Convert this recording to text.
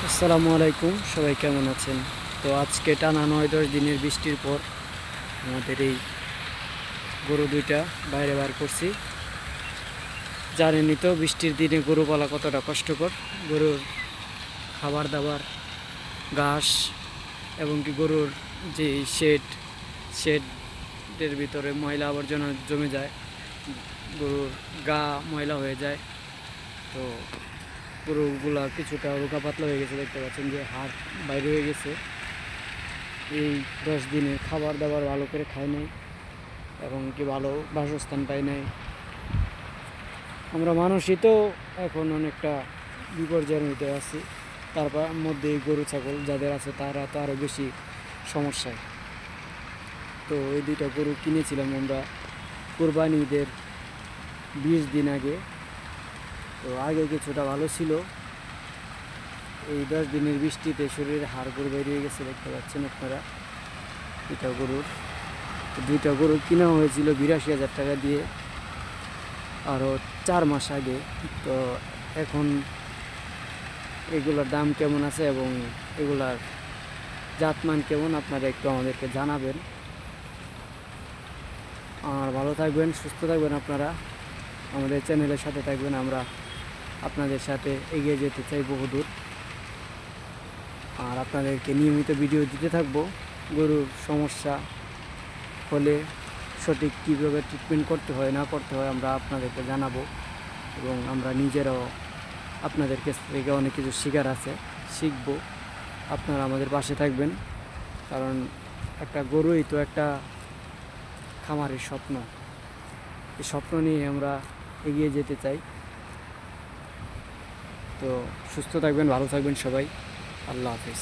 আসসালামু আলাইকুম, সবাই কেমন আছেন? তো আজকে টানা 9-10 দিনের বৃষ্টির পর আমাদের এই গরু দুইটা বাইরে বার করছি। জানেনই তো বৃষ্টির দিনে গরু পালা কতটা কষ্টকর। গরুর খাবার দাবার, ঘাস এবং কি গরুর যে শেডের ভিতরে ময়লা আবর্জনা জমে যায়, গরুর গা ময়লা হয়ে যায়। তো গরুগুলা কিছুটা রোগা পাতলা হয়ে গেছে, দেখতে পাচ্ছেন যে হাড় বাইরে হয়ে গেছে। এই 10 দিনে খাবার দাবার ভালো করে খায় নাই এবং কি ভালো বাসস্থান পায় নাই। আমরা মানুষই তো এখন অনেকটা বিপর্যয়ের মধ্যে আছি, তার মধ্যে গরু ছাগল যাদের আছে তারা তো আরও বেশি সমস্যায়। তো এই দুইটা গরু কিনেছিলাম আমরা কোরবানি ঈদের 20 দিন আগে। তো আগে কিছুটা ভালো ছিল, এই 10 দিনের বৃষ্টিতে শরীরের হাড়গোড় বেরিয়ে গেছে, দেখতে পাচ্ছেন আপনারা। দুইটা গরু কিনা হয়েছিল 82,000 টাকা দিয়ে আরও 4 মাস আগে। তো এখন এগুলোর দাম কেমন আছে এবং এগুলার জাতমান কেমন আপনারা একটু আমাদেরকে জানাবেন। আর ভালো থাকবেন, সুস্থ থাকবেন, আপনারা আমাদের চ্যানেলের সাথে থাকবেন। আমরা আপনাদের সাথে এগিয়ে যেতে চাই বহুদূর, আর আপনাদেরকে নিয়মিত ভিডিও দিতে থাকবো। গরুর সমস্যা হলে সঠিক কীভাবে ট্রিটমেন্ট করতে হয় না করতে হয় আমরা আপনাদেরকে জানাবো, এবং আমরা নিজেরাও আপনাদের কাছ থেকে অনেক কিছু শিখবো। আপনারা আমাদের পাশে থাকবেন, কারণ একটা গরুই তো একটা খামারের স্বপ্ন। এই স্বপ্ন নিয়ে আমরা এগিয়ে যেতে চাই। তো সুস্থ থাকবেন, ভালো থাকবেন সবাই। আল্লাহ হাফেজ।